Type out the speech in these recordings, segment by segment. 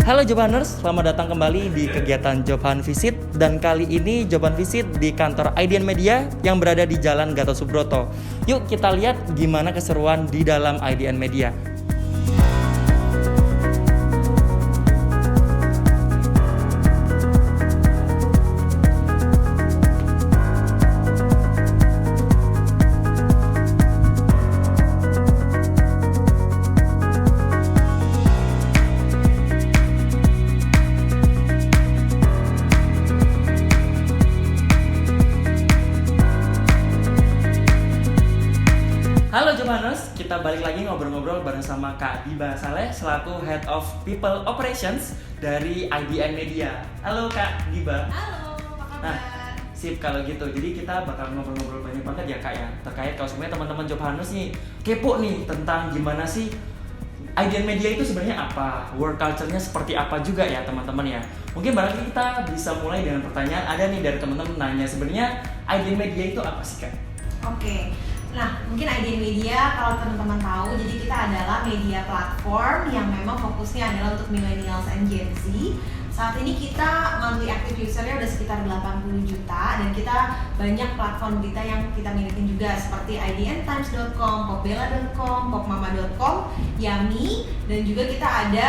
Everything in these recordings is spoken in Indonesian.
Halo Job Hunters, selamat datang kembali di kegiatan Job Hunt Visit. Dan kali ini Job Hunt Visit di kantor IDN Media yang berada di Jalan Gatot Subroto. Yuk kita lihat gimana keseruan di dalam IDN Media. Halo Job Hunters, kita balik lagi ngobrol-ngobrol bareng sama Kak Diba Saleh selaku Head of People Operations dari IDN Media. Halo Kak Diba. Halo, apa kabar? Nah, sip kalau gitu. Jadi kita bakal ngobrol-ngobrol banyak banget ya Kak ya. Terkait kalau semuanya teman-teman Job Hunters nih kepo nih tentang gimana sih IDN Media itu sebenarnya apa, work culture-nya seperti apa juga ya teman-teman ya. Mungkin barangkali kita bisa mulai dengan pertanyaan, ada nih dari teman-teman nanya sebenarnya IDN Media itu apa sih Kak? Oke. Nah, mungkin IDN Media kalau teman-teman tahu, jadi kita adalah media platform yang memang fokusnya adalah untuk millennials and Gen Z. Saat ini kita monthly active usernya udah sekitar 80 juta dan kita banyak platform berita yang kita miliki juga seperti idntimes.com, popbella.com, popmama.com, Yummy, dan juga kita ada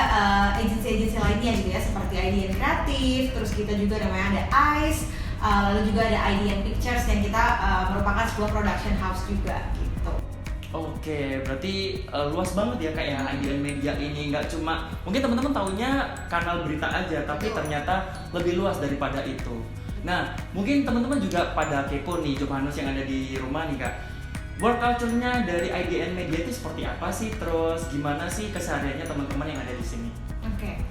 agensi-agensi lainnya gitu ya seperti IDN Kreatif, terus kita juga namanya ada ICE, lalu juga ada IDN Pictures yang kita merupakan sebuah production house juga gitu. Oke, berarti luas banget ya Kak ya IDN Media ini. Nggak cuma, mungkin teman-teman taunya kanal berita aja, tapi ternyata lebih luas daripada itu. Nah, mungkin teman-teman juga pada kepo nih Job Hunters yang ada di rumah nih Kak. Work culture-nya dari IDN Media itu seperti apa sih? Terus gimana sih kesehariannya teman-teman yang ada di sini? Oke.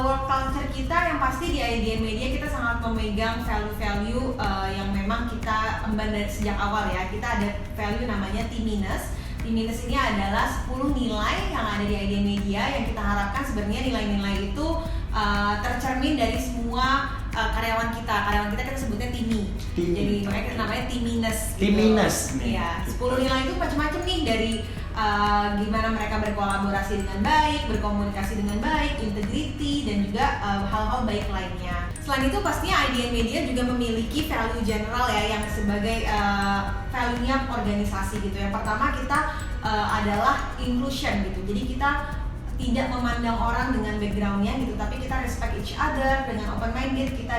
Work culture kita yang pasti di IDN Media kita sangat memegang value-value yang memang kita emban dari sejak awal ya. Kita ada value namanya Teaminess. Teaminess ini adalah 10 nilai yang ada di IDN Media yang kita harapkan sebenarnya nilai-nilai itu tercermin dari semua karyawan kita. Karyawan kita sebutnya Teamy. Jadi makanya namanya Teaminess. Teaminess. Iya, 10 nilai itu macam-macam nih dari gimana mereka berkolaborasi dengan baik, berkomunikasi dengan baik, integrity, dan juga hal-hal baik lainnya. Selain itu pastinya IDN Media juga memiliki value general ya yang sebagai value-nya organisasi gitu. Yang pertama kita adalah inclusion gitu. Jadi kita tidak memandang orang dengan background-nya gitu, tapi kita respect each other dengan open-minded, kita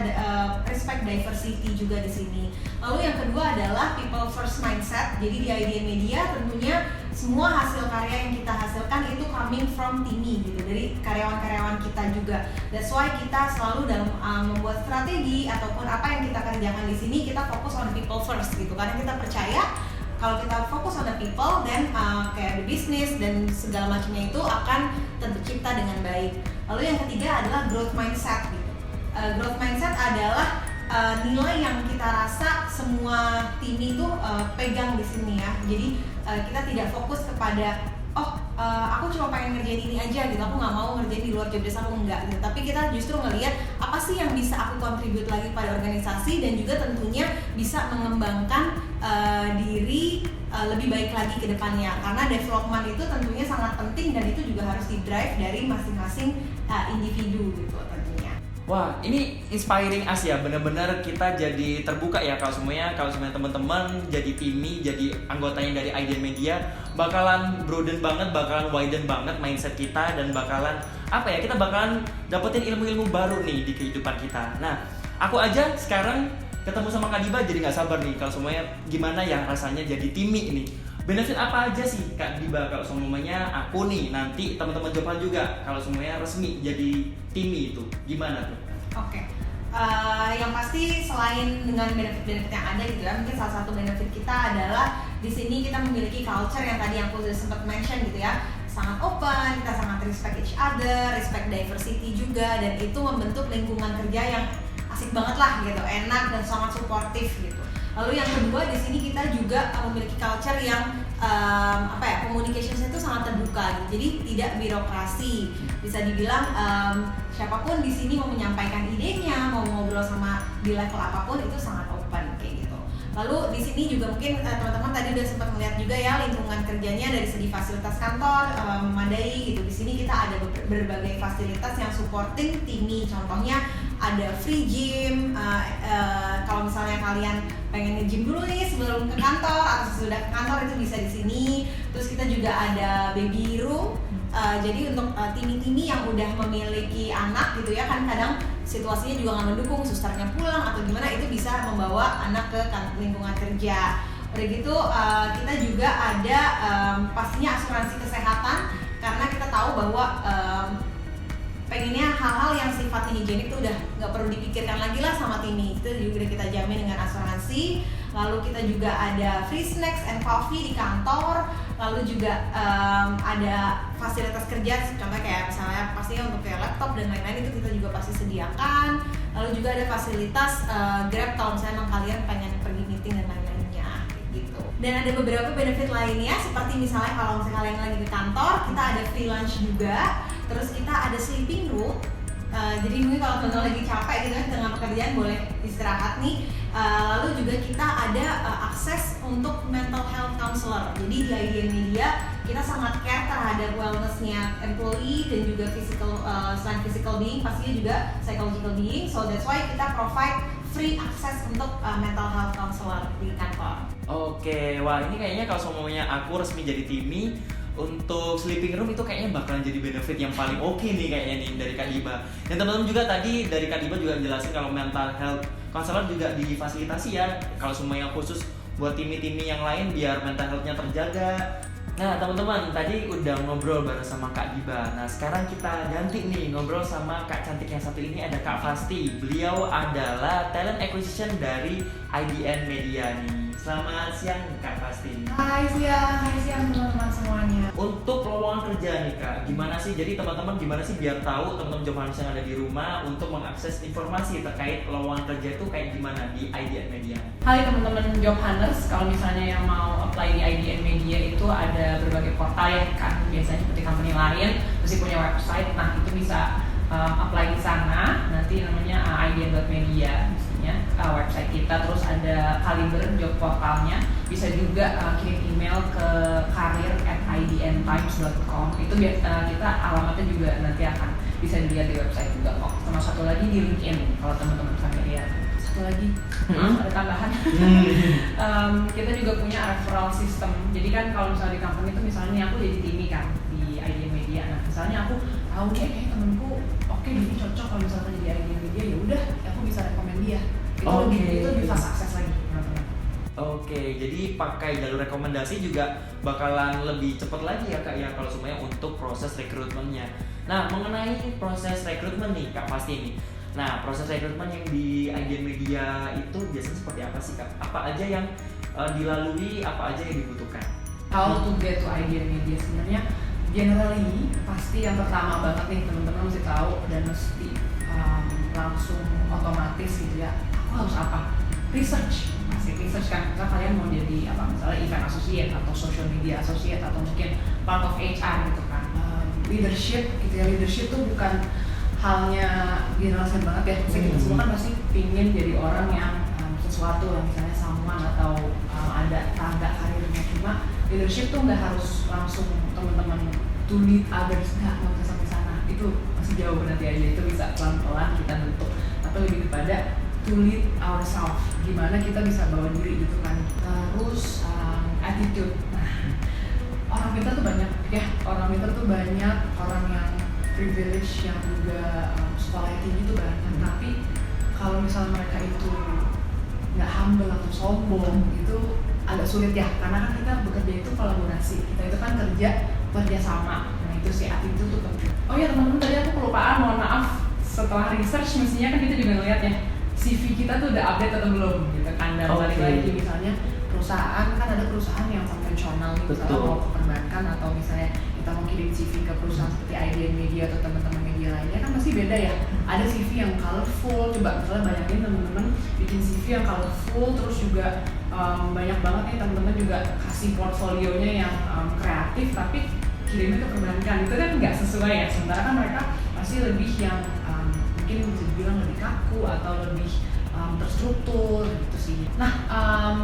respect diversity juga di sini. Lalu yang kedua adalah people first mindset. Jadi di IDN Media tentunya semua hasil karya yang kita hasilkan itu coming from Teamy gitu, dari karyawan-karyawan kita juga. That's why kita selalu dalam membuat strategi ataupun apa yang kita kerjakan di sini kita fokus on people first gitu, karena kita percaya kalau kita fokus on the people, then kayak the business dan segala macamnya itu akan tercipta dengan baik. Lalu yang ketiga adalah growth mindset gitu. Growth mindset adalah nilai yang kita rasa semua tim itu pegang di sini ya. Jadi kita tidak fokus kepada aku cuma pengen ngerjain ini aja gitu, aku nggak mau ngerjain di luar job desk aku, enggak gitu. Tapi kita justru ngelihat apa sih yang bisa aku contribute lagi pada organisasi dan juga tentunya bisa mengembangkan diri lebih baik lagi ke depannya, karena development itu tentunya sangat penting dan itu juga harus di-drive dari masing-masing individu gitu tentunya. Wah, ini inspiring us ya, bener-bener kita jadi terbuka ya kalau semuanya teman-teman jadi Teamy, jadi anggotanya dari IDN Media bakalan broaden banget, bakalan widen banget mindset kita dan bakalan kita bakalan dapetin ilmu-ilmu baru nih di kehidupan kita. Nah, aku aja sekarang ketemu sama Kak Diba jadi nggak sabar nih kalau semuanya gimana ya rasanya jadi Teamy ini. Benefit apa aja sih Kak Diba kalau semuanya aku nih nanti teman-teman Job Hunt juga kalau semuanya resmi jadi Teamy itu gimana tuh? Oke. Yang pasti selain dengan benefit-benefit yang ada gitu ya, mungkin salah satu benefit kita adalah di sini kita memiliki culture yang tadi aku sudah sempat mention gitu ya, sangat open, kita sangat respect each other, respect diversity juga, dan itu membentuk lingkungan kerja yang asik banget lah gitu, enak dan sangat suportif gitu. Lalu yang kedua di sini kita juga memiliki culture yang communication itu sangat terbuka gitu. Jadi tidak birokrasi. Bisa dibilang siapapun di sini mau menyampaikan idenya, mau ngobrol sama di level apapun itu sangat open kayak gitu. Lalu di sini juga mungkin teman-teman tadi udah sempat melihat juga ya lingkungan kerjanya dari segi fasilitas kantor memadai gitu. Di sini kita ada berbagai fasilitas yang supporting Timi. Contohnya ada free gym. Kalau misalnya kalian pengen nge-gym dulu nih sebelum ke kantor atau sesudah ke kantor itu bisa di sini. Terus kita juga ada baby room. Jadi untuk Timi-Timi yang udah memiliki anak gitu ya, kan kadang situasinya juga nggak mendukung, susternya pulang atau gimana, itu bisa membawa anak ke lingkungan kerja. Udah gitu kita juga ada pastinya asuransi kesehatan, karena kita tahu bahwa pengennya hal-hal yang sifatnya higienik itu udah nggak perlu dipikirkan lagi lah sama Timi. Itu juga udah kita jamin dengan asuransi. Lalu kita juga ada free snacks and coffee di kantor. Lalu juga ada fasilitas kerja, contohnya kayak misalnya pastinya untuk kayak laptop dan lain-lain itu kita juga pasti sediakan. Lalu juga ada fasilitas Grab kalau misalnya emang kalian pengen pergi meeting dan lain-lainnya gitu. Dan ada beberapa benefit lainnya seperti misalnya kalau misalnya kalian lagi di kantor, kita ada free lunch juga. Terus kita ada sleeping room. Jadi mungkin kalau teman-teman lagi capek gitu kan dengan pekerjaan boleh istirahat nih. Lalu juga kita ada akses untuk mental health counselor. Jadi di IDN Media kita sangat care terhadap wellness-nya employee dan juga selain physical being pastinya juga psychological being. So that's why kita provide free akses untuk mental health counselor di kantor. Oke, wah ini kayaknya kalau semuanya aku resmi jadi Timi, untuk sleeping room itu kayaknya bakalan jadi benefit yang paling oke nih kayaknya nih dari Kak Diba. Dan teman-teman juga tadi dari Kak Diba juga jelasin kalau mental health counselor juga difasilitasi ya, kalau semuanya khusus buat Timi-Timi yang lain biar mental health-nya terjaga. Nah teman-teman tadi udah ngobrol bareng sama Kak Diba. Nah sekarang kita ganti nih ngobrol sama Kak cantik yang satu ini, ada Kak Fasti. Beliau adalah talent acquisition dari IDN Media nih. Selamat siang Kak Fasti. Hai siang teman-teman semuanya. Untuk lowongan kerja nih Kak, gimana sih? Jadi teman-teman gimana sih biar tahu teman-teman job hunters yang ada di rumah untuk mengakses informasi terkait lowongan kerja itu kayak gimana di IDN Media? Hai teman-teman job hunters, kalau misalnya yang mau apply di IDN Media itu ada berbagai portal ya kan, biasanya seperti company lain mesti punya website. Nah itu bisa apply di sana, nanti namanya idn.media website kita, terus ada Kaliber job portalnya, bisa juga kirim email ke karir@idntimes.com. Itu kita alamatnya juga nanti akan bisa dilihat di website juga kok. Sama satu lagi di LinkedIn kalau teman-teman familiar. Satu lagi ada tambahan. Kita juga punya referral system. Jadi kan kalau misalnya di company itu misalnya aku jadi Timi kan di IDN Media. Nah misalnya aku tahu kayak temenku oke ini cocok kalau misalnya jadi IDN Media, ya udah aku bisa rekomend dia. Itu lebih fast akses lagi teman-teman. Oke, jadi pakai jalur rekomendasi juga bakalan lebih cepat lagi ya Kak ya kalau semuanya untuk proses rekrutmennya. Nah mengenai proses rekrutmen nih Kak Fasti nih. Nah proses rekrutmen yang di IDN Media itu biasanya seperti apa sih Kak? Apa aja yang dilalui, apa aja yang dibutuhkan? How to get to IDN Media sebenarnya generally pasti yang pertama banget nih teman-teman mesti tahu dan mesti langsung otomatis gitu ya, aku harus apa? Research, pasti research kan. Misalnya kalian mau jadi apa, misalnya event associate atau social media associate atau mungkin part of HR gitu kan. Leadership gitu ya, leadership tuh bukan halnya generalisir banget ya. Misalnya kita semua kan pasti pingin jadi orang yang sesuatu lah, misalnya someone atau ada tangga karirnya. Cuma leadership tuh nggak harus langsung teman-teman to lead others, nggak usah sampai sana. Itu masih jauh nanti aja, itu bisa pelan-pelan kita bentuk. Tapi lebih kepada to lead ourselves, gimana kita bisa bawa diri gitu kan. Terus attitude. Nah, orang pintar tuh banyak ya, orang yang privilege yang juga sekolah tinggi tuh banyak. Tapi kalau misalnya mereka itu nggak humble atau sombong itu agak sulit ya, karena kan kita bekerja itu kolaborasi, kita itu kan kerja sama. Nah itu sih attitude tuh penting. Oh ya teman-teman, tadi aku kelupaan, mohon maaf. Setelah research mestinya kan kita juga ngeliat ya CV kita tuh udah update atau belum gitu kan. Dan balik lagi misalnya perusahaan, kan ada perusahaan yang konvensional gitu, misalnya mau ke perbankan atau misalnya kita mau kirim CV ke perusahaan seperti IDN Media atau teman-teman media lainnya kan masih beda ya. Ada CV yang colorful, coba misalnya bayangin teman-teman bikin CV yang colorful, terus juga banyak banget nih teman-teman juga kasih portfolionya yang kreatif tapi kirimnya ke perbankan, itu kan nggak sesuai ya. Sementara kan mereka pasti lebih yang mungkin bisa dibilang lebih kaku atau lebih terstruktur gitu sih. Nah,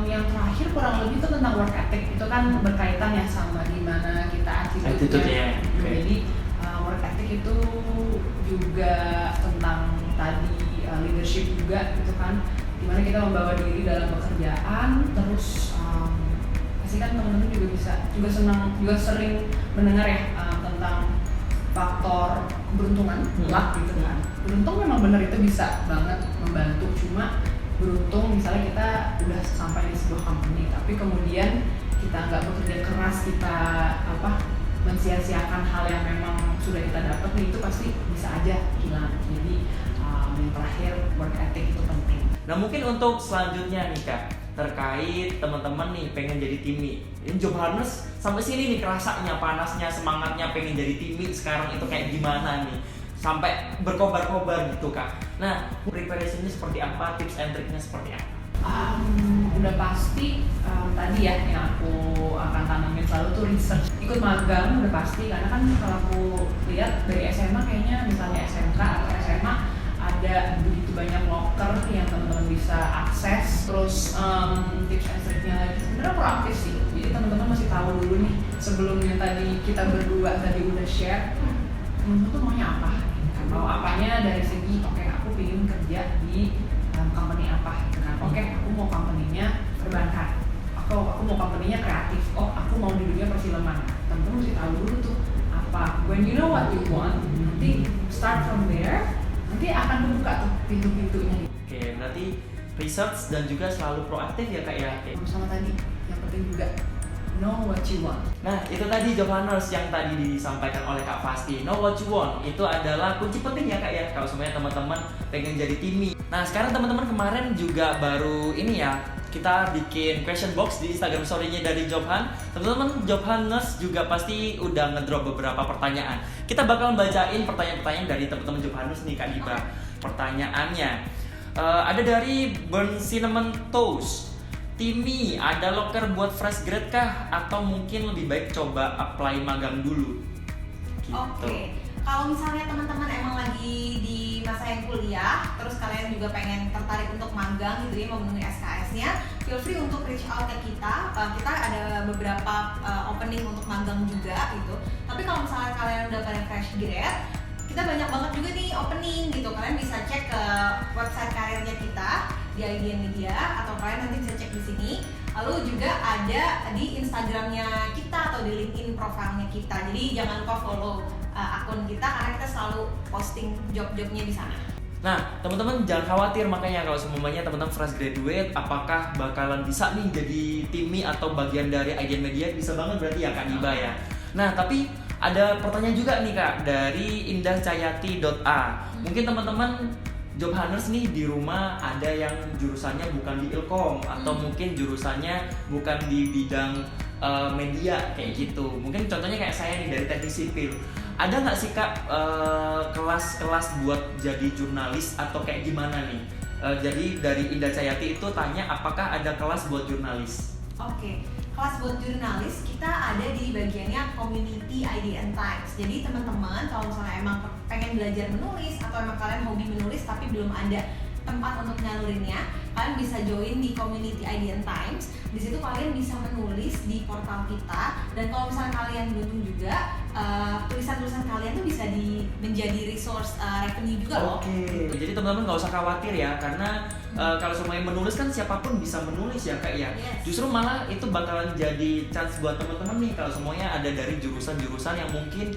yang terakhir kurang lebih itu tentang work ethic. Itu kan berkaitan ya sama gimana kita attitude-nya. Jadi work ethic itu juga tentang tadi leadership juga gitu kan. Gimana kita membawa diri dalam pekerjaan, terus pasti kan teman-teman juga sering mendengar ya tentang faktor keberuntungan, luck gitu kan. Beruntung memang benar itu bisa banget membantu, cuma beruntung misalnya kita udah sampai di sebuah company tapi kemudian kita nggak bekerja keras, kita mensia-siakan hal yang memang sudah kita dapat nih, itu pasti bisa aja hilang. Jadi yang terakhir work ethic itu penting. Nah mungkin untuk selanjutnya nih Kak, terkait teman-teman nih pengen jadi timmy, ini job harness sampai sini nih kerasanya, panasnya, semangatnya pengen jadi timmy sekarang itu kayak gimana nih, sampai berkobar-kobar gitu Kak. Nah preparationnya seperti apa, tips and triknya seperti apa? Udah pasti tadi ya yang aku akan tanamin selalu tuh research, ikut magang udah pasti, karena kan kalau aku lihat dari SMA kayaknya misalnya SMK atau SMA ada begitu banyak locker yang teman-teman bisa akses. Terus tips and triknya lagi sebenarnya proaktif sih, jadi teman-teman masih tahu dulu nih sebelum yang tadi kita berdua tadi udah share teman-teman tuh maunya apa, mau apanya dari segi oke, aku pengen kerja di company apa gitu kan. Oke, aku mau company-nya perbankan, aku mau company-nya kreatif, aku mau di dunia perfilman. Teman-teman mesti tahu dulu tuh apa. When you know what you want, nanti start from there, nanti akan membuka tuh pintu-pintunya. Oke, berarti research dan juga selalu proaktif ya Kak ya. Sama tadi, yang penting juga know what you want. Nah itu tadi job harness yang tadi disampaikan oleh Kak Fasti. Know what you want itu adalah kunci penting ya Kak ya, kalau semuanya teman-teman pengen jadi timmy. Nah sekarang teman-teman kemarin juga baru ini ya, kita bikin question box di Instagram story-nya dari Jobhan. Teman-teman Jobhaners juga pasti udah ngedrop beberapa pertanyaan. Kita bakal bacain pertanyaan-pertanyaan dari teman-teman Jobhaners nih Kak Diba. Pertanyaannya ada dari Burn Cinnamon Toast. Timmy, ada locker buat fresh grade kah? Atau mungkin lebih baik coba apply magang dulu? Gitu. Oke, kalau misalnya teman-teman emang lagi di masa yang kuliah, terus kalian juga pengen tertarik untuk magang gitu ya, mau memenuhi SKS-nya, feel free untuk reach out ke kita. Kita ada beberapa opening untuk magang juga gitu. Tapi kalau misalnya kalian udah pada fresh grade, kita banyak banget juga nih opening gitu. Kalian bisa cek ke website karirnya kita di IDN Media, atau kalian nanti bisa cek di sini. Lalu juga ada di Instagramnya kita atau di LinkedIn profilnya kita. Jadi jangan lupa follow akun kita karena kita selalu posting job-jobnya di sana. Nah, teman-teman jangan khawatir, makanya kalau semuanya teman-teman fresh graduate, apakah bakalan bisa nih jadi timmy atau bagian dari IDN Media? Bisa banget berarti ya Kak Diba ya. Nah, tapi ada pertanyaan juga nih Kak dari indahcayati.a. Mungkin teman-teman Jobhaners nih di rumah ada yang jurusannya bukan di Ilkom atau mungkin jurusannya bukan di bidang media kayak gitu. Mungkin contohnya kayak saya nih dari teknik sipil. Ada nggak sih Kak kelas-kelas buat jadi jurnalis atau kayak gimana nih? Jadi dari Indah Cayati itu tanya apakah ada kelas buat jurnalis? Oke, kelas buat jurnalis kita ada di bagiannya Community IDN Times. Jadi teman-teman kalau misalnya emang pengen belajar menulis atau emang kalian hobi menulis tapi belum ada tempat untuk nyalurinnya, kalian bisa join di Community IDN Times. Di situ kalian bisa menulis di portal kita, dan kalau misalnya kalian beruntung juga tulisan-tulisan kalian tuh bisa menjadi resource revenue juga loh. Oke. Jadi teman-teman nggak usah khawatir ya, karena kalau semuanya menulis kan siapapun bisa menulis ya Kak ya. Yes. Justru malah itu bakalan jadi chance buat teman-teman nih kalau semuanya ada dari jurusan-jurusan yang mungkin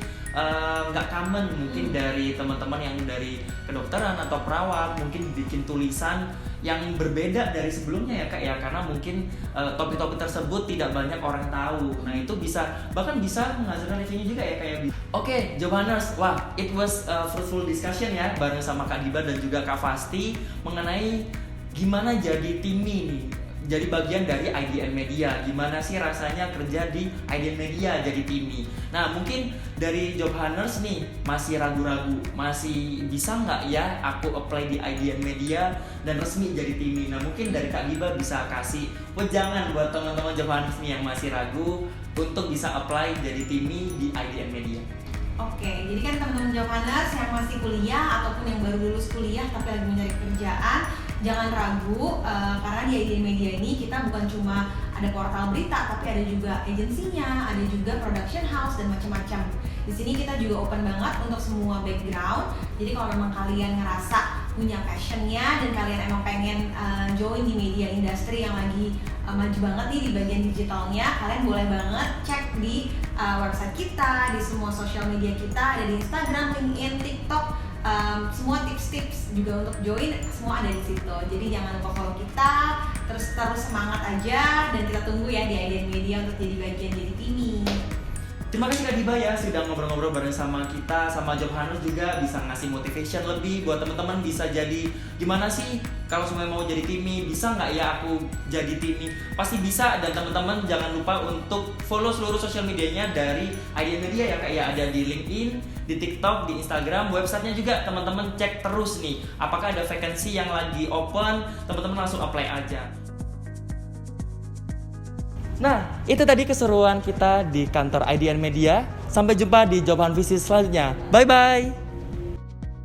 nggak common, mungkin dari teman-teman yang dari kedokteran atau perawat, mungkin bikin tulisan yang berbeda dari sebelumnya ya Kak ya, karena mungkin topik-topik tersebut tidak banyak orang tahu. Nah itu bahkan bisa menghasilkan revenue juga ya Kak ya. Oke, Jobhaners, wah it was a fruitful discussion ya bareng sama Kak Diba dan juga Kak Fasti mengenai gimana jadi timmy nih, jadi bagian dari IDN Media. Gimana sih rasanya kerja di IDN Media jadi timmy. Nah mungkin dari Jobhaners nih masih ragu-ragu, masih bisa nggak ya aku apply di IDN Media dan resmi jadi timmy. Nah mungkin dari Kak Diba bisa kasih wejangan buat teman-teman Jobhaners nih yang masih ragu untuk bisa apply jadi timmy di IDN Media. Oke, jadi kan teman-teman Jobhaners yang masih kuliah ataupun yang baru lulus kuliah tapi lagi mencari pekerjaan, jangan ragu karena di IDN Media ini kita bukan cuma ada portal berita, tapi ada juga agensinya, ada juga production house dan macam-macam. Di sini kita juga open banget untuk semua background. Jadi kalau memang kalian ngerasa punya passionnya dan kalian emang pengen join di media industri yang lagi maju banget nih di bagian digitalnya, kalian boleh banget cek di website kita, di semua sosial media kita, ada di Instagram, LinkedIn, TikTok, semua tips-tips juga untuk join semua ada di situ. Jadi jangan lupa follow kita, terus semangat aja, dan kita tunggu ya di IDN Media untuk jadi bagian jadi Timi. Terima kasih Kak Diba ya sudah ngobrol-ngobrol bareng sama kita, sama Jobhanus juga bisa ngasih motivation lebih buat teman-teman bisa jadi gimana sih kalau semuanya mau jadi Timi, bisa nggak ya aku jadi Timi? Pasti bisa, dan teman-teman jangan lupa untuk follow seluruh sosial medianya dari IDN Media ya Kak ya, ada di LinkedIn, di TikTok, di Instagram, websitenya juga teman-teman cek terus nih apakah ada vacancy yang lagi open, teman-teman langsung apply aja. Nah, itu tadi keseruan kita di kantor IDN Media. Sampai jumpa di Jobhan Visit selanjutnya. Bye-bye!